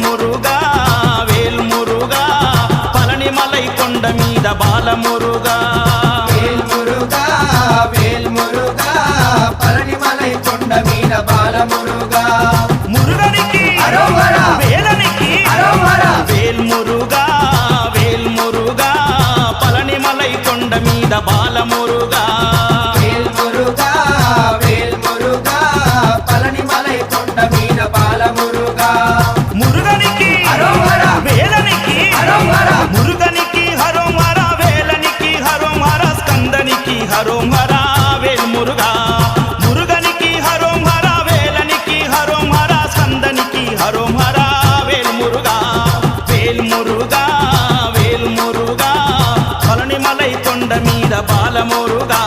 వేల్మురుగా వేల్మురుగా పళనిమలై కొండ మీద బాలమురుగా వేల్మురుగా వేల్మురుగా పళనిమలై కొండ మీద బాలమురుగా మురుగనికి హరోహర వేలనికి హరోహర వేల్మురుగా వేల్మురుగా పళనిమలై కొండ మీద బాలమురుగా వేల్మురుగా వేల్మురుగా పళనిమలై కొండ మీద బాలమురుగా మురుగనికి హరోహర వేలనికి హరోహర మురుగనికి హరోహర వేలనికి హరోహర స్కందనికి హరోహర వేల్మురుగా మురుగనికి హరోహర వేలనికి హరోహర స్కందనికి హరోహర వేల్మురుగా వేల్మురుగా వేల్మురుగా పళనిమలై కొండ మీద బాలమురుగా